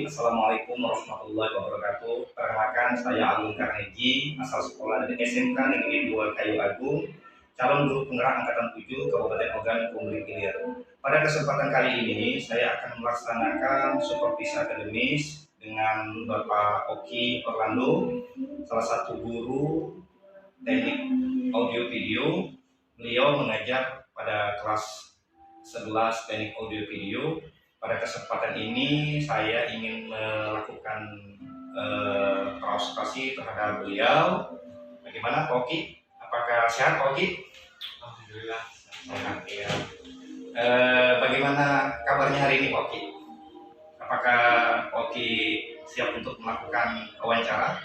Assalamualaikum warahmatullahi wabarakatuh. Perkenalkan, saya Agung Karneji, asal sekolah dari SMK Negeri 2 Kayu Agung, calon guru penggerak angkatan 7 Kabupaten Ogan Komering Ilir. Pada kesempatan kali ini, saya akan melaksanakan supervisi akademis dengan Bapak Oki Orlando, salah satu guru teknik audio video. Beliau mengajar pada kelas 11 teknik audio video. Pada kesempatan ini saya ingin melakukan observasi terhadap beliau. Bagaimana Pak Oki? Apakah sehat Pak Oki? Alhamdulillah Sehat ya. Bagaimana kabarnya hari ini Pak Oki? Apakah Pak Oki siap untuk melakukan wawancara?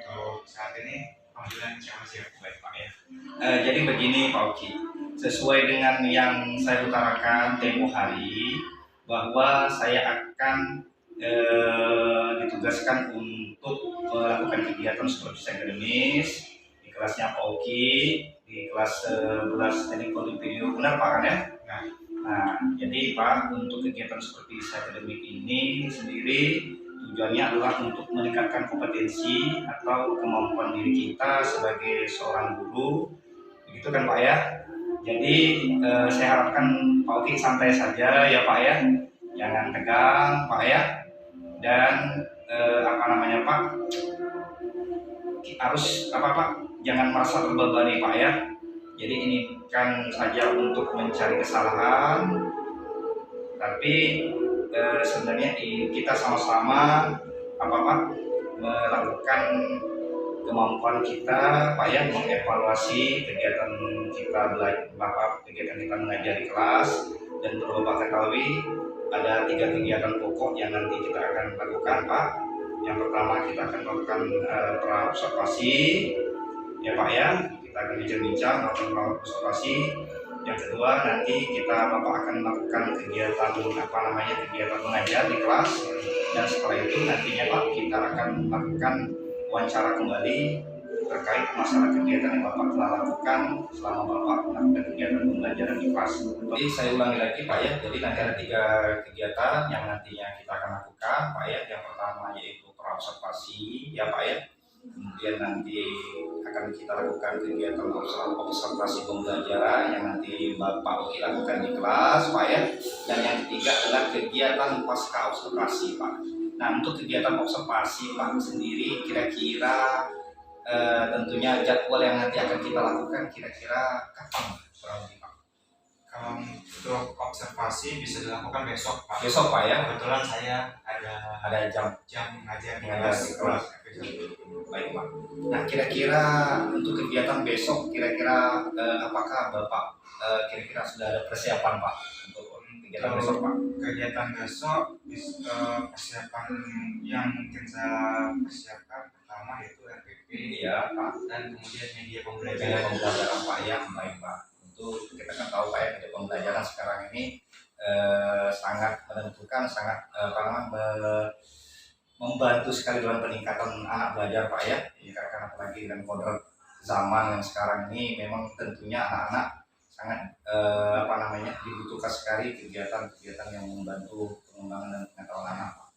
untuk saat ini alhamdulillah siap Baik Pak ya. Jadi begini Pak Oki, sesuai dengan yang saya utarakan tempo hari, bahwa saya akan ditugaskan untuk melakukan kegiatan supervisi akademis di kelasnya Pak Oki, di kelas 11 teknik audio video. Benar Pak kan ya? Nah, jadi Pak, untuk kegiatan supervisi akademik ini sendiri tujuannya adalah untuk meningkatkan kompetensi atau kemampuan diri kita sebagai seorang guru, begitu kan Pak ya? Jadi saya harapkan Pak Oki santai saja ya Pak ya, jangan tegang Pak ya, dan Pak, harus Pak, jangan merasa terbebani Pak ya. Jadi ini kan saja untuk mencari kesalahan, tapi sebenarnya kita sama-sama Pak melakukan kemampuan kita Pak ya, mengevaluasi kegiatan kita kegiatan kita mengajar di kelas. Dan perlu Bapak ketahui, ada 3 kegiatan pokok yang nanti kita akan lakukan Pak. Yang pertama kita akan melakukan pra-observasi ya Pak ya, kita akan bincang-bincang melakukan pra-observasi. Yang kedua nanti Bapak akan melakukan kegiatan kegiatan mengajar di kelas. Dan setelah itu nantinya Pak, kita akan melakukan wawancara kembali terkait masalah kegiatan yang Bapak telah lakukan selama Bapak melakukan kegiatan pembelajaran di kelas. Jadi saya ulangi lagi Pak ya, jadi nanti ada 3 kegiatan yang nantinya kita akan lakukan Pak ya. Yang pertama yaitu pra-observasi ya Pak ya. Kemudian nanti akan kita lakukan kegiatan observasi pembelajaran yang nanti Bapak Oki lakukan di kelas Pak ya. Dan yang ketiga adalah kegiatan pasca observasi Pak. Nah, untuk kegiatan observasi Pak sendiri kira-kira tentunya jadwal yang nanti akan kita lakukan kira-kira kapan kurang lebih Pak? Kalau untuk observasi bisa dilakukan besok Pak. Besok Pak ya? Kebetulan saya ada jam mengajar di kelas. Baik Pak. Nah, kira-kira untuk kegiatan besok kira-kira apakah Bapak kira-kira sudah ada persiapan Pak untuk kegiatan besok Pak? Kegiatan besok persiapan yang mungkin saya persiapkan pertama yaitu RPP ya Pak, dan kemudian media pembelajaran Pak ya. Baik Pak. Untuk kita kan tahu Pak ya, media pembelajaran sekarang ini sangat menentukan, sangat membantu sekali dalam peningkatan anak belajar Pak ya. Karena apalagi dengan kodrat zaman yang sekarang ini memang tentunya anak-anak sangat dibutuhkan sekali kegiatan-kegiatan yang membantu pengembangan dan pengetahuan anak Pak.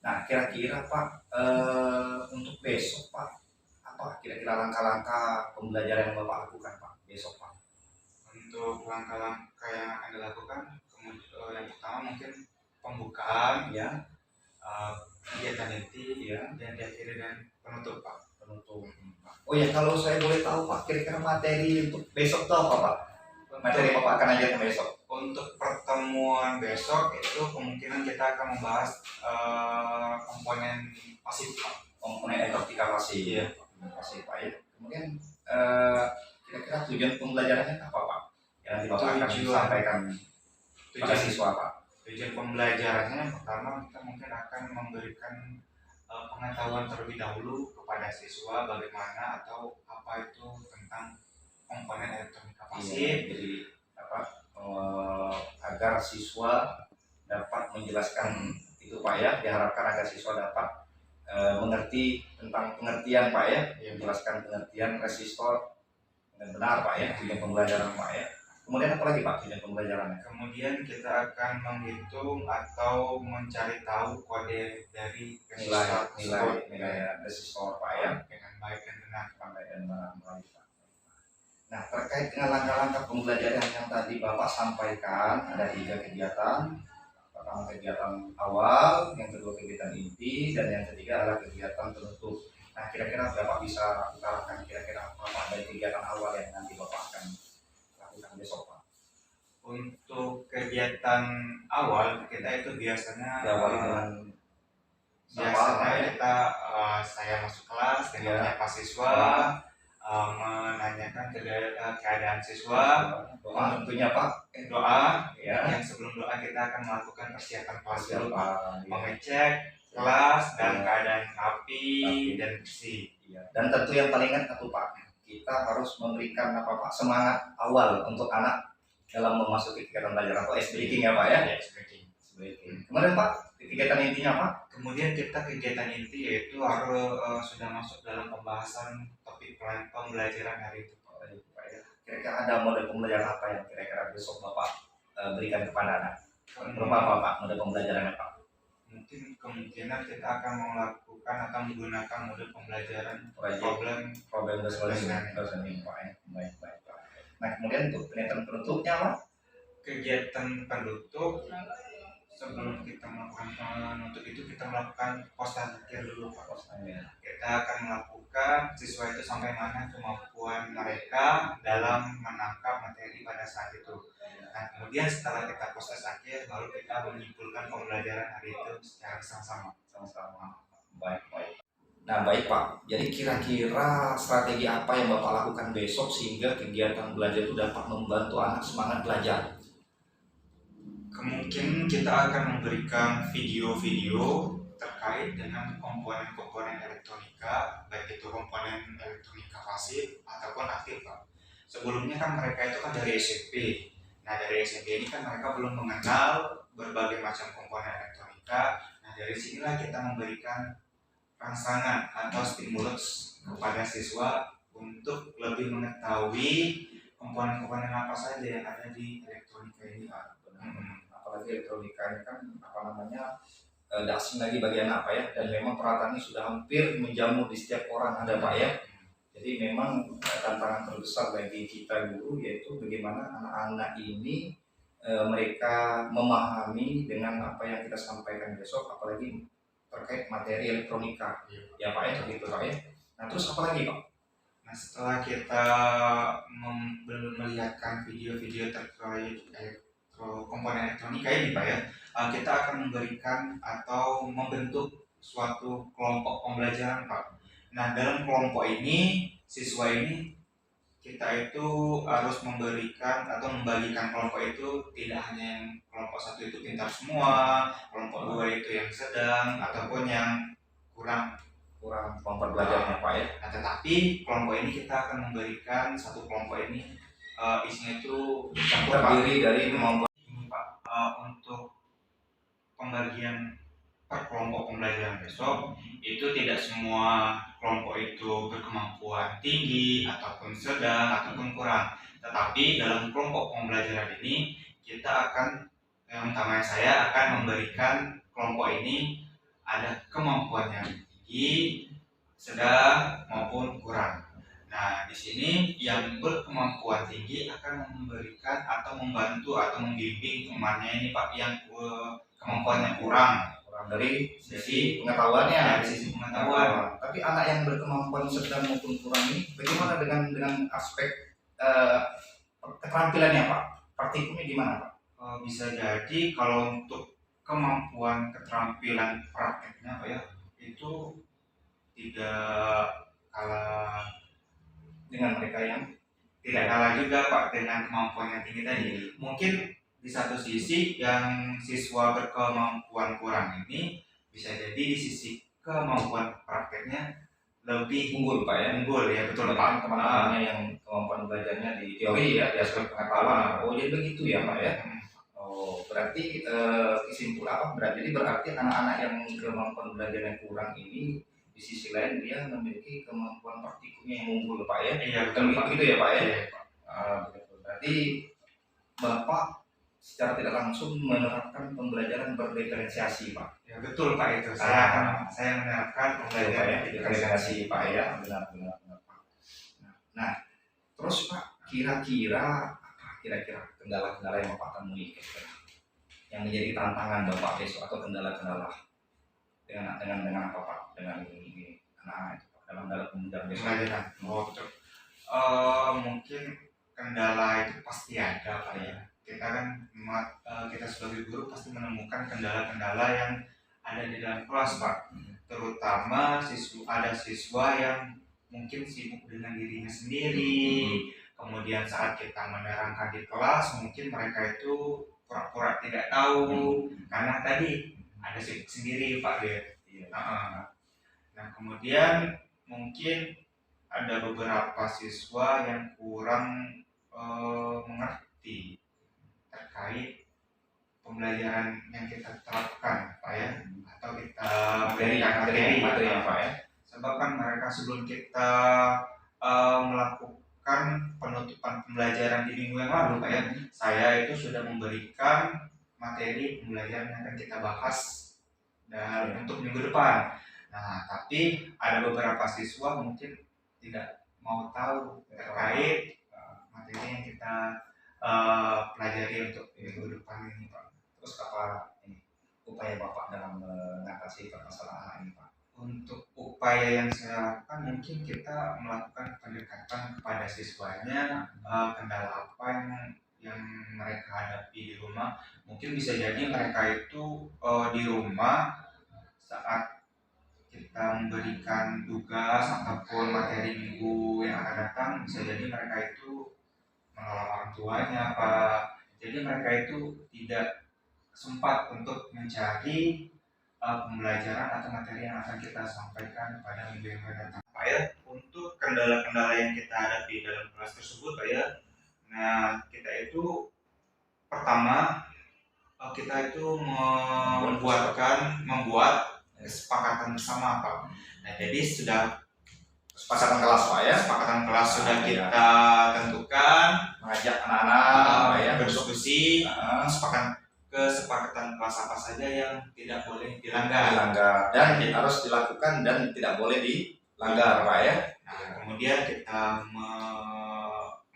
Nah, kira-kira Pak untuk besok Pak, apa kira-kira langkah-langkah pembelajaran yang Bapak lakukan Pak besok Pak? Untuk langkah-langkah yang akan dilakukan, yang pertama mungkin pembukaan ya, kegiatan inti ya, dan diakhiri dengan penutup Pak. Pak. Oh ya, kalau saya boleh tahu Pak, kira-kira materi untuk besok itu apa Pak? Materi Bapak akan ajarkan besok. Untuk pertemuan besok itu kemungkinan kita akan membahas komponen pasif Pak. Komponen elektrika pasif. Iya. Pasti Pak ya. Kemudian kira-kira tujuan pembelajarannya apa Pak? Yang nanti Bapak akan Tujuan- sampaikan pada Tujuan, siswa Pak. tujuan pembelajarannya yang pertama kita mungkin akan memberikan pengetahuan terlebih dahulu kepada siswa bagaimana atau apa itu tentang komponen elektronika Iya, pasif. jadi apa agar siswa dapat menjelaskan itu Pak ya, diharapkan agar siswa dapat mengerti tentang pengertian Pak ya, menjelaskan pengertian resistor dengan benar Pak ya, tujuan pembelajaran Pak ya. Kemudian apa lagi Pak tujuan pembelajarannya? Kemudian kita akan menghitung atau mencari tahu kode dari resistor tersebut nilai resistor Pak ya, dengan baik dan benar. sampai dan benar Pak. Nah, terkait dengan langkah-langkah pembelajaran yang tadi Bapak sampaikan, ada 3 kegiatan. Pertama kegiatan awal, yang kedua kegiatan inti, dan yang ketiga adalah kegiatan penutup. Nah, kira-kira Bapak bisa utarakan kira-kira apa dari kegiatan awal yang nanti Bapak akan lakukan besok Pak? Untuk kegiatan awal kita itu biasanya Diawali dengan kita saya masuk kelas dengan menyapa siswa, menanyakan keadaan siswa, doa tentunya Pak, doa ya. yang sebelum doa kita akan melakukan persiapan kelas dulu, Ya. mengecek kelas dan Ya. keadaan rapi dan bersih. Ya. Dan tentu yang paling satu Pak, kita harus memberikan apa Pak semangat awal untuk anak dalam memasuki kegiatan belajar atau ice breaking ya Pak ya. Kemudian Pak, kegiatan intinya Pak? Kemudian kita kegiatan inti yaitu harus sudah masuk dalam pembahasan topik pembelajaran hari itu. Kira-kira ada model pembelajaran apa yang kira-kira besok Bapak berikan kepada anak? Berupa apa Pak model pembelajarannya Pak? Mungkin kemungkinan kita akan melakukan atau menggunakan model pembelajaran problem solving Pak ya. Baik Pak. Nah kemudian untuk kegiatan penutupnya Pak? Kegiatan penutup sebelum kita melakukan penutup itu kita melakukan poster akhir dulu Pak. Kita akan melakukan siswa itu sampai mana kemampuan mereka dalam menangkap materi pada saat itu. Nah kemudian setelah kita proses akhir baru kita menyimpulkan pembelajaran hari itu secara sama-sama. Baik. Nah baik Pak, jadi kira-kira strategi apa yang Bapak lakukan besok sehingga kegiatan belajar itu dapat membantu anak semangat belajar? Kemungkinan kita akan memberikan video-video terkait dengan komponen-komponen elektronika, baik itu komponen elektronika pasif ataupun aktif Pak. Sebelumnya kan mereka itu kan dari SMP. Nah dari SMP ini kan mereka belum mengenal berbagai macam komponen elektronika. Nah dari sinilah kita memberikan rangsangan atau stimulus kepada siswa untuk lebih mengetahui komponen-komponen apa saja yang ada di elektronika ini Pak. Apalagi elektronika ini kan apa namanya tidak asing lagi bagi anak Pak ya, dan memang peralatan ini sudah hampir menjamu di setiap orang ada Pak ya. Jadi memang tantangan terbesar bagi kita guru yaitu bagaimana anak-anak ini mereka memahami dengan apa yang kita sampaikan besok, apalagi terkait materi elektronika ya Pak ya, begitu Pak ya. Nah terus apa lagi Pak? Nah setelah kita melihatkan video-video terkait komponen elektronika ini Pak ya, kita akan memberikan atau membentuk suatu kelompok pembelajaran Pak. Nah dalam kelompok ini siswa ini kita itu harus memberikan atau membagikan kelompok itu tidak hanya yang kelompok satu itu pintar semua, kelompok dua itu yang sedang ataupun yang kurang kelompok belajarnya Pak ya. Nah, tetapi kelompok ini kita akan memberikan satu kelompok ini isinya itu terdiri dari kemampuan ini Pak. Untuk pembagian per kelompok pembelajaran besok itu tidak semua kelompok itu berkemampuan tinggi ataupun sedang ataupun kurang, tetapi dalam kelompok pembelajaran ini kita akan yang utamanya saya akan memberikan kelompok ini ada kemampuan yang tinggi, sedang maupun kurang. Nah, di sini yang berkemampuan tinggi akan memberikan atau membantu atau membimbing temannya ini Pak yang kemampuannya kurang dari sisi pengetahuannya, dari sisi pengetahuan. Tapi anak yang berkemampuan sedang maupun kurang ini bagaimana dengan aspek keterampilannya Pak? Praktikumnya gimana Pak? Bisa jadi kalau untuk kemampuan keterampilan prakteknya Pak ya itu tidak kalah mereka yang tidak kalah juga Pak dengan kemampuan yang tinggi tadi. Mungkin di satu sisi yang siswa berkemampuan kurang ini bisa jadi di sisi kemampuan prakteknya lebih unggul Pak ya. unggul ya, betul Teman- Pak. teman-temannya yang kemampuan belajarnya di teori ya, di aspek pengetahuan. Oh jadi begitu ya Pak ya. Oh berarti berarti anak-anak yang kemampuan belajarnya kurang ini di sisi lain dia memiliki kemampuan praktikumnya yang unggul Pak ya. Iya Betul betul Pak. begitu ya Pak ya. Iya, Pak. Begitu. Berarti Bapak secara tidak langsung menerapkan pembelajaran berdiferensiasi Pak. Ya betul Pak itu. Saya menerapkan pembelajaran Diferensiasi Pak ya. Benar Pak. Nah, terus Pak kira-kira kendala-kendala yang Bapak temui yang menjadi tantangan Bapak besok atau kendala-kendala dengan apa Pak? Dengan ini anak-anak itu Pak, dalam pembelajaran besok. Pembelajaran. Oh betul. Mungkin kendala itu pasti ada Pak ya. Kita kan kita sebagai guru pasti menemukan kendala-kendala yang ada di dalam kelas Pak. Terutama ada siswa yang mungkin sibuk dengan dirinya sendiri. Kemudian saat kita menerangkan di kelas mungkin mereka itu pura-pura tidak tahu karena tadi ada sibuk sendiri Pak ya. Nah kemudian mungkin ada beberapa siswa yang kurang mengerti terkait pembelajaran yang kita terapkan Pak ya, atau kita materi yang Pak ya. Sebab kan mereka sebelum kita melakukan penutupan pembelajaran di minggu yang lalu Pak ya, saya itu sudah memberikan materi pembelajaran yang akan kita bahas dan untuk minggu depan. Nah tapi ada beberapa siswa mungkin tidak mau tahu terkait materi yang kita pelajari untuk minggu depan ini Pak. Terus apa upaya Bapak dalam mengatasi permasalahan ini Pak? Untuk upaya yang saya lakukan mungkin kita melakukan pendekatan kepada siswanya, kendala apa yang mereka hadapi di rumah. Mungkin bisa jadi mereka itu di rumah saat kita memberikan tugas ataupun materi minggu yang akan datang, bisa jadi mereka itu menolak orang tuanya Pak. Jadi mereka itu tidak sempat untuk mencari pembelajaran atau materi yang akan kita sampaikan pada minggu yang akan datang Pak ya. Untuk kendala-kendala yang kita hadapi dalam kelas tersebut Pak ya, nah kita itu pertama kita itu membuat kesepakatan bersama Pak. Nah jadi sudah Kesepakatan kelas Pak ya. kesepakatan kelas sudah kita tentukan, Mengajak anak-anak ya berdiskusi, kesepakatan kelas apa saja yang tidak boleh dilanggar dan harus dilakukan dan tidak boleh dilanggar Pak ya. Nah, kemudian kita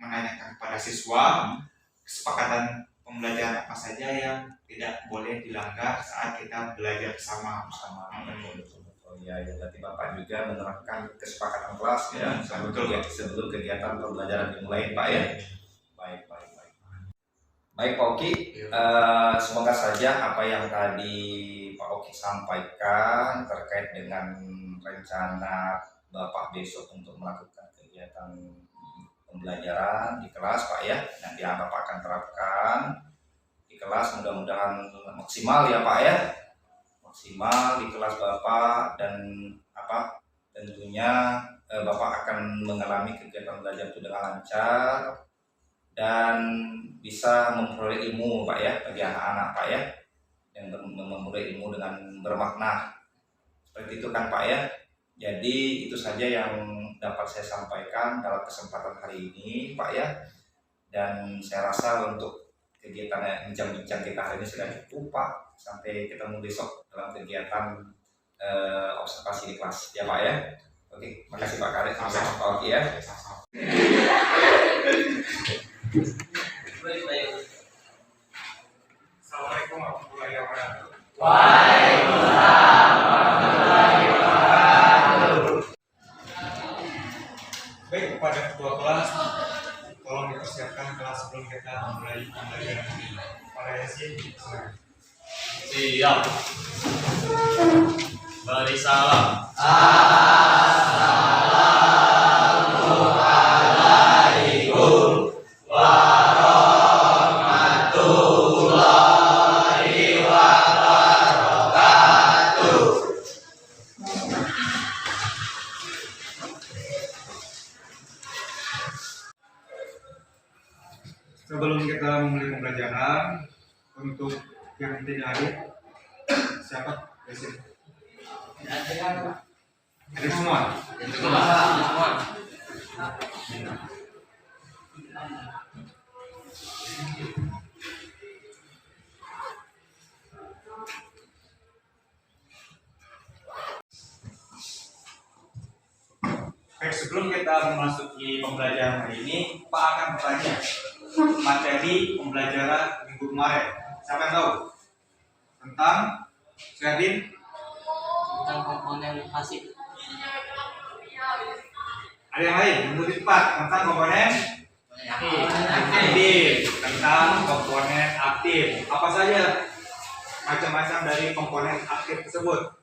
menanyakan kepada siswa kesepakatan pembelajaran apa saja yang tidak boleh dilanggar saat kita belajar bersama. Betul. Ya, berarti Bapak juga menerapkan kesepakatan kelas ya sebelum kegiatan pembelajaran dimulai Pak ya. Baik Pak Oki, semoga saja apa yang tadi Pak Oki sampaikan terkait dengan rencana Bapak besok untuk melakukan kegiatan pembelajaran di kelas Pak ya, nanti Bapak akan terapkan di kelas, mudah-mudahan maksimal ya Pak ya, maksimal di kelas Bapak, dan tentunya Bapak akan mengalami kegiatan belajar itu dengan lancar dan bisa memperoleh ilmu Pak ya, bagi anak-anak Pak ya, yang memperoleh ilmu dengan bermakna seperti itu kan Pak ya. Jadi itu saja yang dapat saya sampaikan dalam kesempatan hari ini Pak ya, dan saya rasa untuk kegiatan bincang-bincang kita hari ini sudah cukup Pak. Sampai ketemu besok dalam kegiatan observasi di kelas ya Pak ya. Oke, makasih Pak Karis, Pak Oki ya. Assalamualaikum warahmatullahi wabarakatuh. Waalaikumsalam warahmatullahi wabarakatuh. Baik, kepada ketua kelas, tolong dipersiapkan kelas sebelum kita mulai pembelajaran ini. Pada Yasin, silakan. Siap. Beri salam. Assalamualaikum Sebelum kita memulai pembelajaran, untuk yang tidak hadir, siapa? Yasin. Hadir semua. Baik, sebelum kita memasuki pembelajaran hari ini, Pak akan bertanya materi pembelajaran minggu kemarin. Siapa yang tahu? Tentang Syadin? Tentang komponen pasif. Ada yang lain? Minggu cepat tentang komponen aktif. Tentang komponen aktif. Apa saja macam-macam dari komponen aktif tersebut?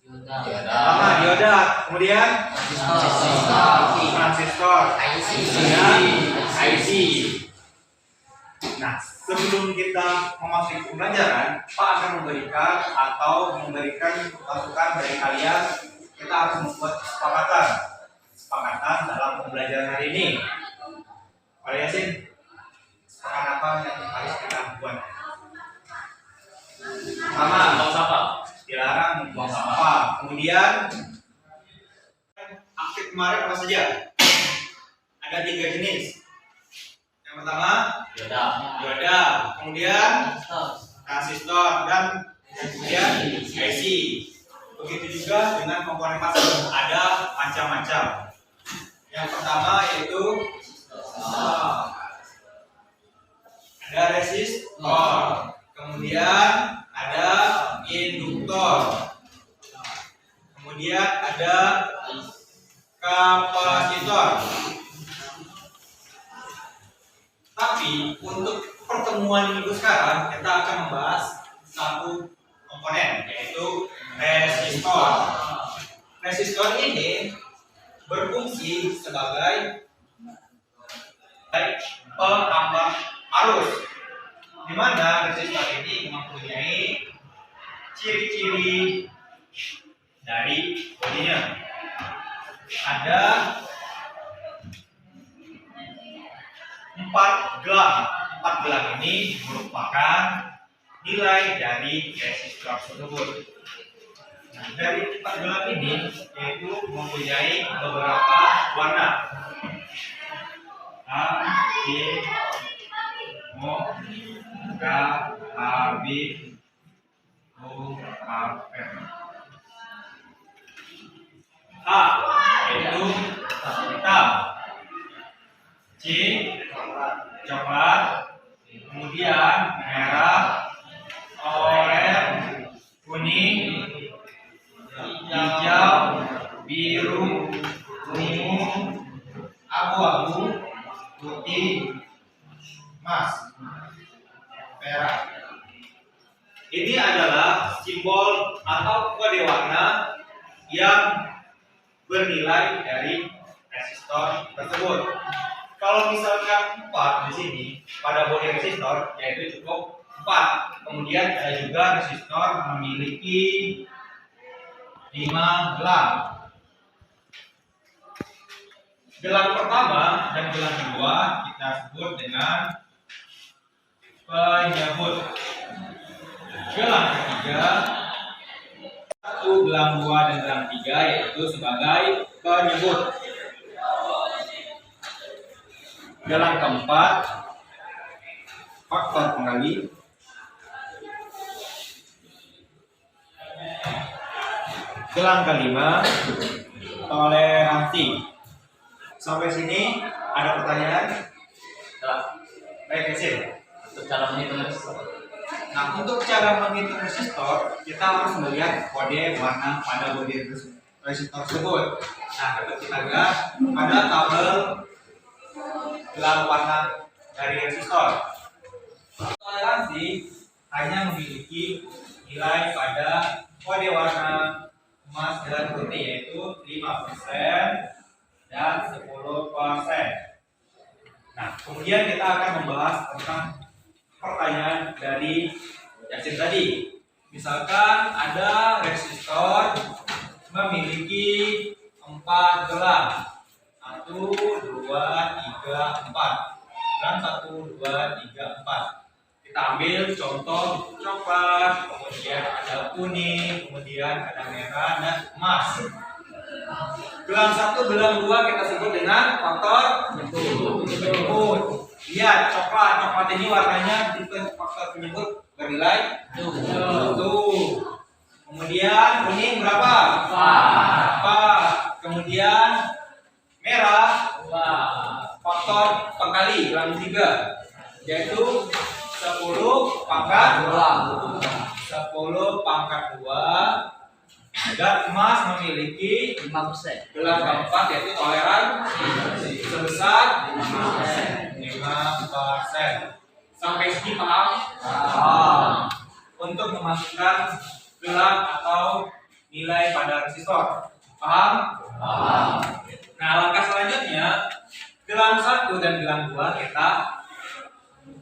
Dioda. Kemudian transistor, dan IC. Nah, sebelum kita memasuki pembelajaran, Pak akan memberikan masukan dari kalian. Kita harus membuat kesepakatan dalam pembelajaran hari ini. Pak Yasin, kesepakatan apa yang harus kita buat? Pertama, dilarang membuang sampah. Kemudian aktif kemarin apa saja? Ada 3 jenis. Yang pertama dioda, kemudian transistor, dan kemudian IC. Begitu juga dengan komponen pasif, ada macam-macam. Yang pertama yaitu ada resistor, kemudian ada induktor, kemudian ada kapasitor. Tapi untuk pertemuan minggu sekarang kita akan membahas satu komponen, yaitu resistor. Resistor ini berfungsi sebagai penambah arus, di mana resistor ini mempunyai ciri-ciri dari bodinya. Ada 4 gelang. 4 gelang ini merupakan nilai dari resistor tersebut. Nah, dari 4 gelang ini yaitu mempunyai beberapa warna. A, B, O, K, A, B, O, A, F. A yaitu hitam, C coklat, kemudian merah, oranye, kuning, hijau, biru, ungu, abu-abu, putih, emas, perak. Ini adalah simbol atau kode warna yang bernilai dari resistor tersebut. Kalau misalkan 4 di sini pada bodi resistor, yaitu cukup 4. Kemudian ada juga resistor memiliki 5 gelang. Gelang pertama dan gelang kedua kita sebut dengan penyebut. Gelang ketiga, 1, gelang 2, dan gelang 3 yaitu sebagai penyebut. Gelang keempat, faktor pengali. Gelang kelima, toleransi. Sampai sini ada pertanyaan? Baik, Yasin. Untuk cara menghitung resistor. Nah, untuk cara menghitung resistor, kita harus melihat kode warna pada bodi resistor tersebut. Nah, dapat kita lihat ada tabel gelang warna dari resistor. Toleransi hanya memiliki nilai pada kode warna emas dan putih, yaitu 5% dan 10%. Nah, kemudian kita akan membahas tentang pertanyaan dari Yasin tadi. Misalkan ada resistor memiliki 4 4 gelang. 1, 2, 3, 4. Gelang 1, 2, 3, 4. Kita ambil contoh coklat, kemudian ada kuning, kemudian ada merah dan emas. Gelang 1, gelang 2 kita sebut dengan faktor penyebut. Lihat coklat ini warnanya tipe faktor penyebut bernilai 1. Kemudian kuning berapa? 4. Kemudian merah faktor pengkali gelang 3 yaitu 10 pangkat 10 pangkat 2. Dan emas memiliki 5%. gelang keempat yaitu toleransi sebesar 5%. Sampai sini paham? Untuk memasukkan gelang atau nilai pada resistor. Paham? Nah, langkah selanjutnya gelang 1 dan gelang 2 kita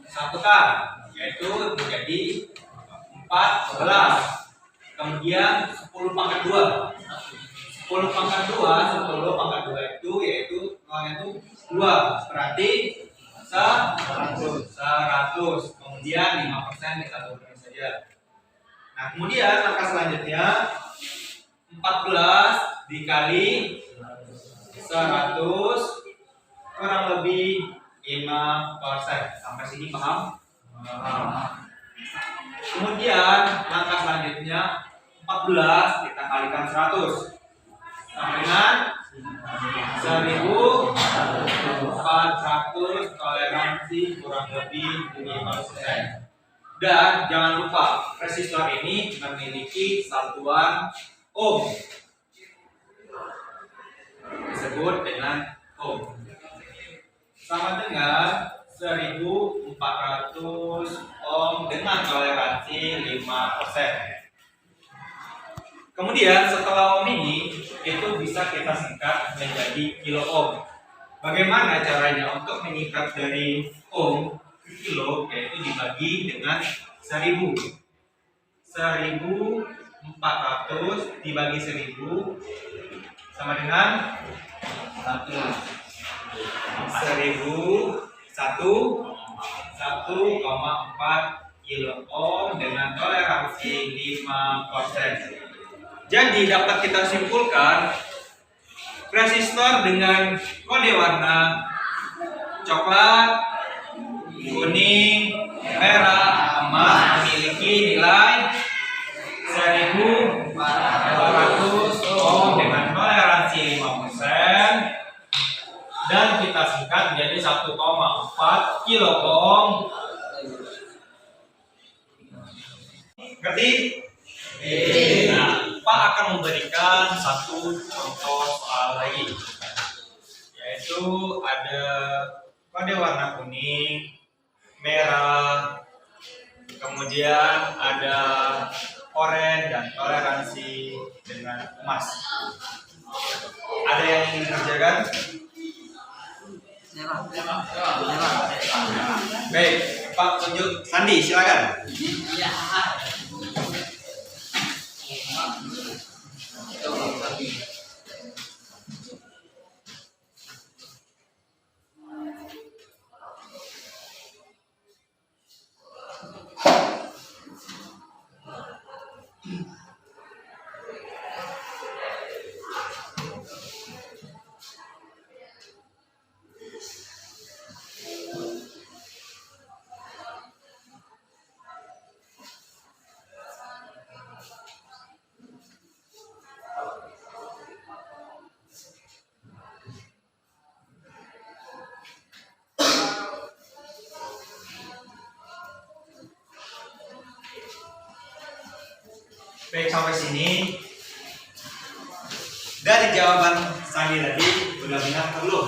satukan yaitu menjadi 14. Kemudian 10 pangkat 2. 10 pangkat 2 itu yaitu nolnya itu 2. Berarti 100. Kemudian 5% kita turunin saja. Nah, kemudian langkah selanjutnya 14 dikali 100 kurang lebih 5%. Sampai sini paham? Kemudian langkah selanjutnya 14 kita kalikan 100 sama dengan 1400 toleransi kurang lebih 5%. Dan jangan lupa resistor ini memiliki satuan ohm disebut dengan ohm sama dengan 1400 ohm dengan toleransi 5%. Kemudian setelah ohm ini itu bisa kita singkat menjadi kilo ohm. Bagaimana caranya untuk menyingkat dari ohm ke kilo? Yaitu dibagi dengan 1000. 1400 dibagi 1000 sama dengan 1,4 kilo ohm dengan toleransi 5%. Jadi dapat kita simpulkan resistor dengan kode warna coklat, kuning, merah, emas memiliki nilai 1400 ohm dengan toleransi 5%. Dan kita singkat menjadi 1,4 kilo ohm. Ngerti? Nah, Pak akan memberikan satu contoh soal lagi, yaitu ada kode warna kuning, merah, kemudian ada oranye dan toleransi dengan emas. Ada yang ingin dikerjakan? Baik, Pak tunjuk. Sandi, silakan. Baik, sampai sini dari jawaban Sandi tadi sudah benar atau belum?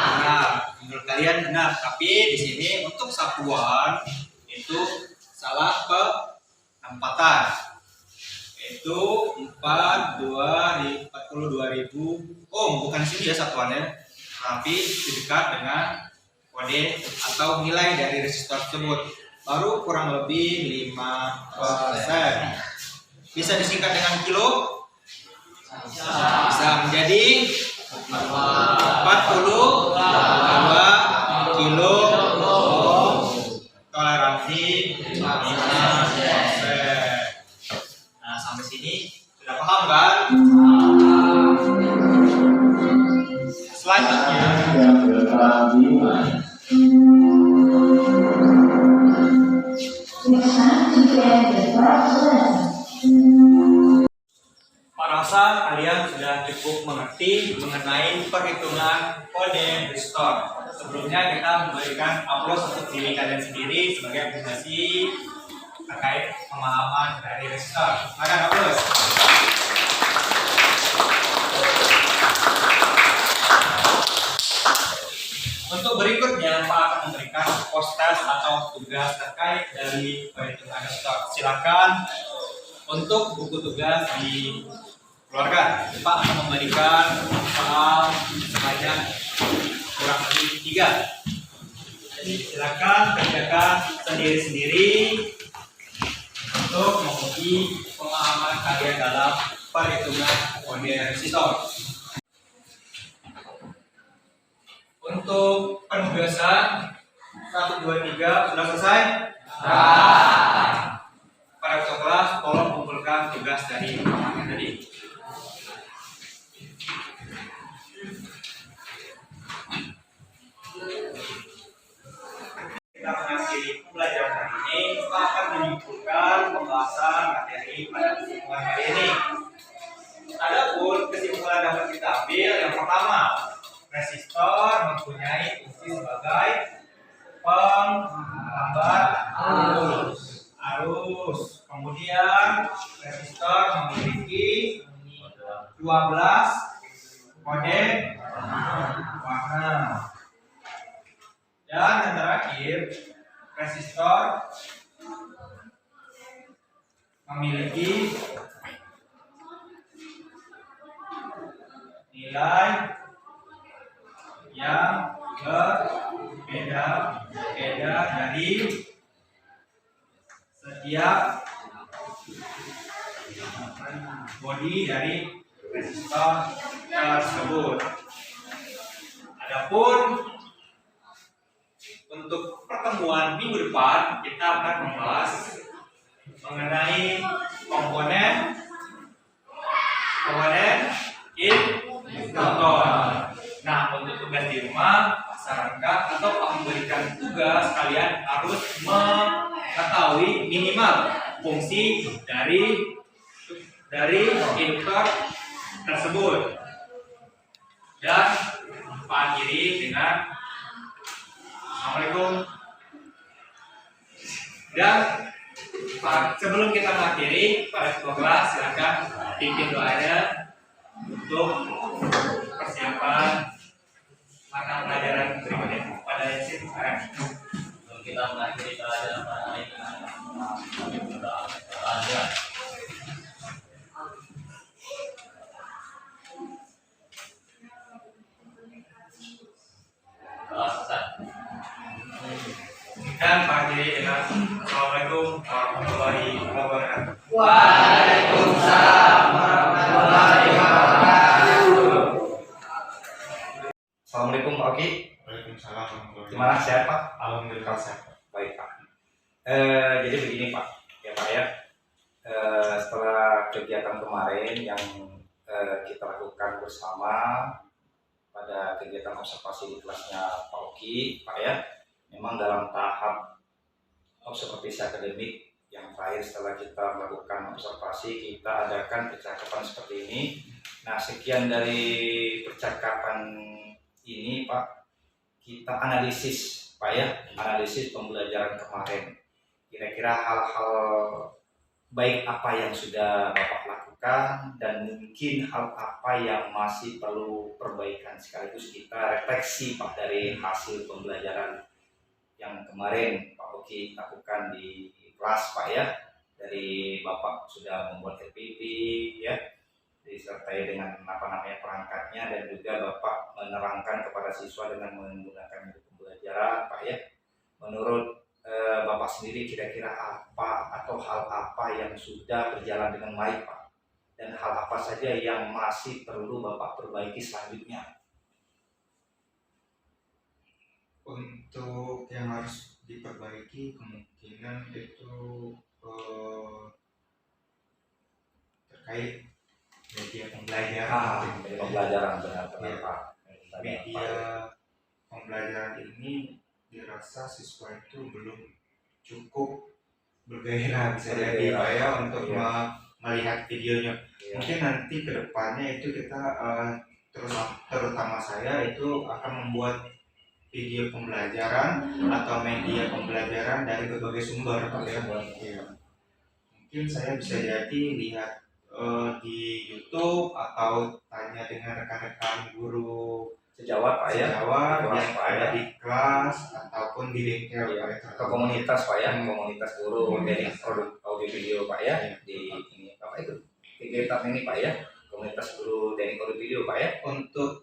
Benar. Menurut kalian benar, tapi di sini untuk satuan itu salah penempatan. Itu 42.000 ohm, bukan di sini ya satuannya, tapi di dekat dengan kode atau nilai dari resistor tersebut. Baru kurang lebih 5%. Bisa disingkat dengan kilo? Bisa menjadi 42 kilo toleransi 5%. Nah, sampai sini sudah paham kan? Selanjutnya Pak rasa kalian sudah cukup mengerti mengenai perhitungan kode restore. Sebelumnya kita memberikan upload untuk diri kalian sendiri sebagai aplikasi terkait pemahaman dari restore. Maka upload. Untuk berikutnya, Pak akan memberikan post-test atau tugas terkait dari perhitungan restore. Silakan untuk buku tugas dikeluarkan. Pak akan memberikan soal sebanyak kurang lebih 3. Jadi silakan kerjakan sendiri-sendiri untuk menguji pemahaman kalian dalam perhitungan kode restore. Untuk penugasan 1, 2, 3 sudah selesai? Para ketua kelas tolong kumpulkan tugas dari yang tadi. Kita mengakhiri pembelajaran hari ini, kita akan menyimpulkan pembahasan materi pada pertemuan hari ini. Adapun kesimpulan dapat kita ambil yang pertama, resistor mempunyai fungsi sebagai penghambat arus. Kemudian resistor memiliki 12 kode warna. Dan yang terakhir, resistor memiliki nilai yang berbeda-beda dari setiap bodi dari resistor tersebut. Adapun untuk pertemuan minggu depan kita akan membahas mengenai komponen induktor. Nah, untuk tugas di rumah, sarankan atau memberikan tugas kalian harus mengetahui minimal fungsi dari induktor tersebut. Dan Pak akhiri dengan Assalamualaikum. Dan Pak, sebelum kita mengakhiri, pada ketua kelas silakan pimpin doanya untuk persiapan mata pelajaran berikutnya pada Yasin sekarang. Sebelum kita mengakhiri pelajaran pada hari ini, kita selesai. Dan Pak akhiri dengan Assalamualaikum warahmatullahi wabarakatuh. Waalaikumsalam warahmatullahi wabarakatuh. Assalamualaikum Pak Oki. Waalaikumsalam warahmatullahi Gimana, sehat Pak? Alhamdulillah sehat. Baik Pak. Jadi begini Pak, ya Pak ya. Setelah kegiatan kemarin yang kita lakukan bersama pada kegiatan observasi di kelasnya Pak Oki, Pak ya, memang dalam tahap observasi akademik yang terakhir setelah kita melakukan observasi, kita adakan percakapan seperti ini. Nah, sekian dari percakapan ini Pak, kita analisis Pak ya, analisis pembelajaran kemarin. Kira-kira hal-hal baik apa yang sudah Bapak lakukan dan mungkin hal apa yang masih perlu perbaikan, sekaligus kita refleksi Pak dari hasil pembelajaran yang kemarin Pak Oki lakukan di kelas Pak ya. Dari Bapak sudah membuat RPP ya, disertai dengan apa namanya perangkatnya, dan juga Bapak menerangkan kepada siswa dengan menggunakan metode pembelajaran Pak ya. Menurut Bapak sendiri kira-kira apa atau hal apa yang sudah berjalan dengan baik Pak dan hal apa saja yang masih perlu Bapak perbaiki selanjutnya? Untuk yang harus diperbaiki kemungkinan itu terkait media pembelajaran. Media pembelajaran benar-benar Ya, Pak. media pembelajaran ini dirasa siswa itu belum cukup bergairah bisa jadi Pak ya untuk melihat videonya. Iya. Mungkin nanti kedepannya itu kita terutama saya itu akan membuat video pembelajaran atau media pembelajaran dari berbagai sumber Pak ya. Iya. Mungkin saya bisa jadi lihat di YouTube atau tanya dengan rekan-rekan guru Sejawat Pak ya, sejawat di kelas, yang Pak, ada ya. di kelas ataupun di bengkel Pak ya. Atau komunitas Pak ya, komunitas guru dari Komunitas. produk audio video Pak ya, Iya. di ini apa itu kegiatan ini Pak ya, komunitas guru dari audio video Pak ya. Untuk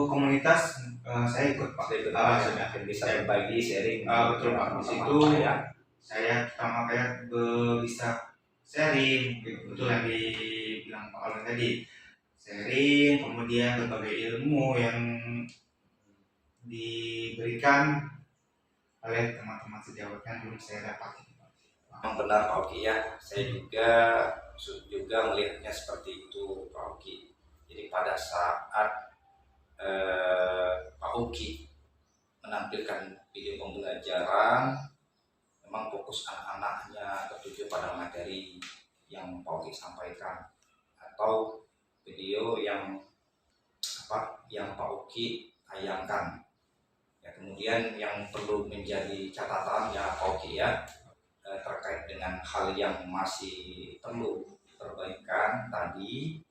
komunitas saya ikut Pak. Saya ikut Ah, Pak, ya. sudah. Mungkin bisa berbagi sharing. Betul Pak. Di situ Pak, ya. saya pertama kayak bisa sharing, betul yang dibilang Pak Alvin tadi, sharing, kemudian berbagai ilmu yang diberikan oleh teman-teman sejawat yang belum saya dapat. Memang benar Pak Oki ya, saya juga melihatnya seperti itu Pak Oki. Jadi pada saat Pak Oki menampilkan video pembelajaran, memang fokus anak-anaknya tertuju pada materi yang Pak Oki sampaikan, atau video yang Pak Oki tayangkan. Ya, kemudian yang perlu menjadi catatan ya Pak Oki ya, terkait dengan hal yang masih perlu perbaikan tadi.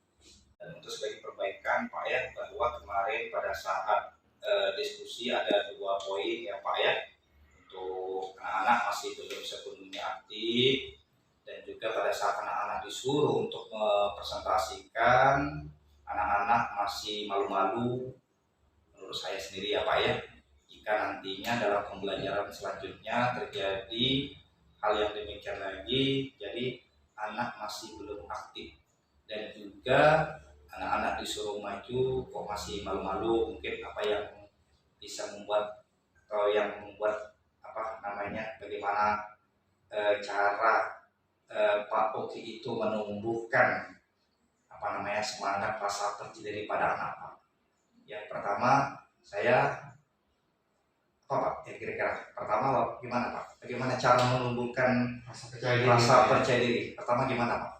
Dan untuk sebagai perbaikan Pak ya, bahwa kemarin pada saat diskusi ada 2 poin ya Pak ya, untuk anak-anak masih belum sepenuhnya aktif, dan juga pada saat anak-anak disuruh untuk mempresentasikan, anak-anak masih malu-malu. Menurut saya sendiri ya Pak ya, jika nantinya dalam pembelajaran selanjutnya terjadi hal yang demikian lagi, jadi anak masih belum aktif dan juga anak-anak disuruh maju kok masih malu-malu, mungkin apa yang bisa membuat atau yang membuat bagaimana cara Pak Oki itu menumbuhkan semangat rasa percaya diri pada anak Pak. Yang pertama saya Pak ya, kira-kira pertama gimana Pak? Bagaimana cara menumbuhkan rasa percaya diri? Pertama gimana Pak?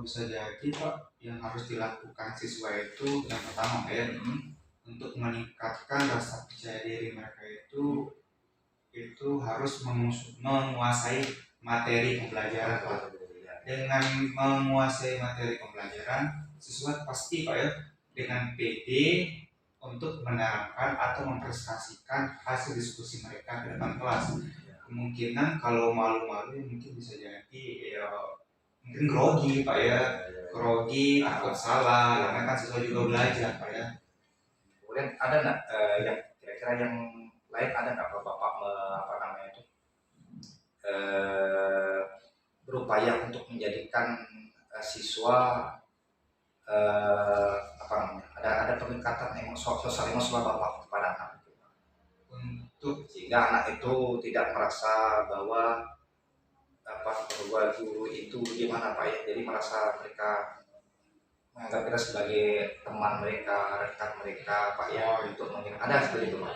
Bisa jadi Pak, yang harus dilakukan siswa itu yang pertama ya, untuk meningkatkan rasa percaya diri mereka itu harus menguasai materi pembelajaran Pak. Dengan menguasai materi pembelajaran, siswa pasti Pak ya dengan PD untuk menerangkan atau mempresentasikan hasil diskusi mereka ke depan kelas. Kemungkinan kalau malu-malu mungkin bisa jadi ya, mungkin grogi Pak ya, grogi, takut salah, karena kan siswa juga belajar Pak ya. Kemudian ada nggak yang kira-kira yang lain, ada nggak Bapak berupaya untuk menjadikan siswa ada peningkatan sosial emosional Bapak kepada anak itu, sehingga anak itu tidak merasa bahwa guru itu gimana Pak ya, jadi merasa mereka menganggap kita sebagai teman mereka, rekan mereka Pak ya, untuk ada seperti itu Pak.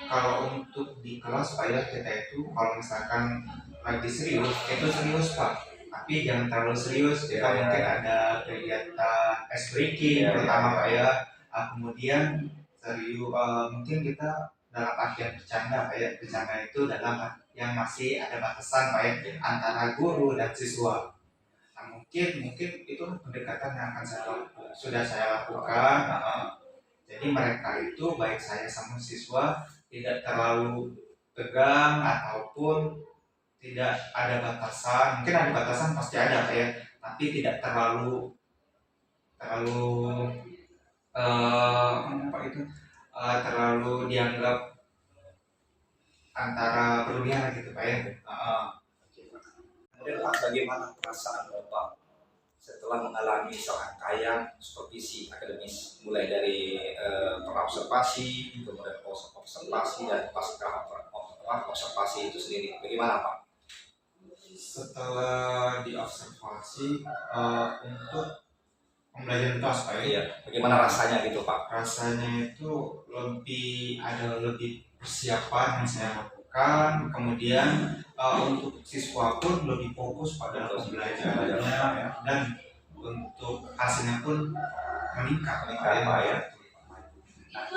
Kalau untuk di kelas Pak ya, kita itu kalau misalkan lagi serius, itu serius Pak, tapi jangan terlalu serius. Kita mungkin ada kegiatan ice breaking pertama Pak ya, kemudian serius mungkin kita dalam artian bercanda Pak ya, bercanda itu dalam yang masih ada batasan Pak ya, antara guru dan siswa. Nah, mungkin itu pendekatan yang akan sudah saya lakukan. Jadi mereka itu baik saya sama siswa tidak terlalu tegang ataupun tidak ada batasan. Mungkin ada batasan pasti ada Pak ya, tapi tidak terlalu terlalu dianggap antara berlebihan gitu Pak ya. Kemudian Pak, bagaimana perasaan Bapak telah mengalami serangkaian supervisi akademis mulai dari praobservasi, kemudian observasi dan pasca observasi itu sendiri. Bagaimana Pak? Setelah diobservasi untuk pembelajaran kelas Pak ya, Iya, bagaimana rasanya gitu Pak? rasanya itu lebih persiapan yang saya lakukan, kemudian untuk siswa pun lebih fokus pada pembelajarannya dan untuk hasilnya pun meningkat Pak ya.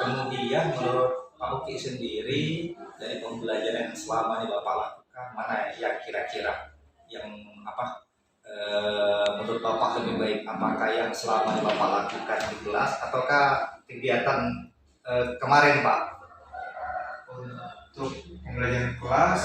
Nah, kemudian menurut Pak Uki sendiri dari pembelajaran yang selama ini Bapak lakukan, mana yang kira-kira yang menurut Bapak lebih baik? Apakah yang selama ini Bapak lakukan di kelas ataukah kegiatan kemarin Pak? Untuk pembelajaran kelas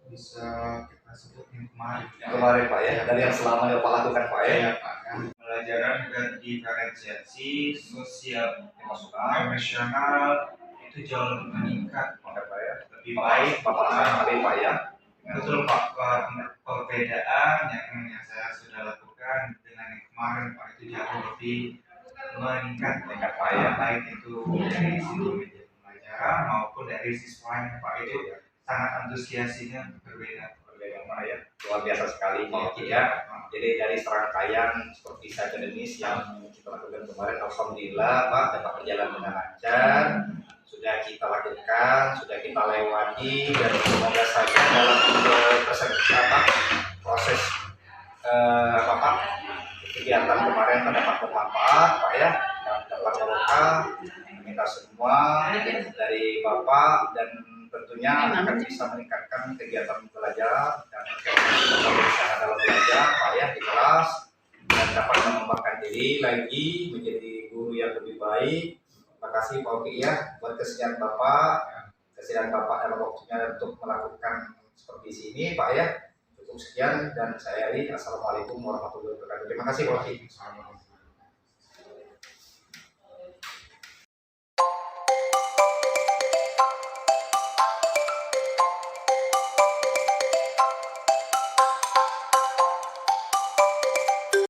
bisa kita sebut yang kemarin. Yang kemarin Pak ya, dari yang selama ini Bapak lakukan Pak ya? Ya Pak, kan pelajaran diferensiasi sosial emosional itu jauh lebih meningkat Pak ya, lebih baik. Bapak lakukan Pak ya? Betul Pak, perbedaan yang saya sudah lakukan dengan yang kemarin Pak itu jauh lebih meningkat Pak ya, baik itu dari sisi media pembelajaran maupun dari siswanya Pak, itu sangat antusiasnya berbeda Pak ya, luar biasa sekali Pak Uki ya. Jadi dari serangkaian supervisi akademis yang kita lakukan kemarin, alhamdulillah Pak dapat berjalan dengan lancar. Sudah kita lakukan, sudah kita lewati, dan semoga saja dalam proses Bapak kegiatan kemarin terdapat bermanfaat Pak ya, dan dapat barokah. Kita semua dari Bapak dan tentunya akan bisa meningkatkan kegiatan belajar dan kebiasaan dalam belajar Pak ya di kelas, dan dapat mengembangkan diri lagi menjadi guru yang lebih baik. Terima kasih Pak Uki ya buat kesediaan Bapak dalam waktunya untuk melakukan seperti ini Pak ya. Cukup sekian dan saya Assalamualaikum warahmatullahi wabarakatuh. Terima kasih Pak Uki.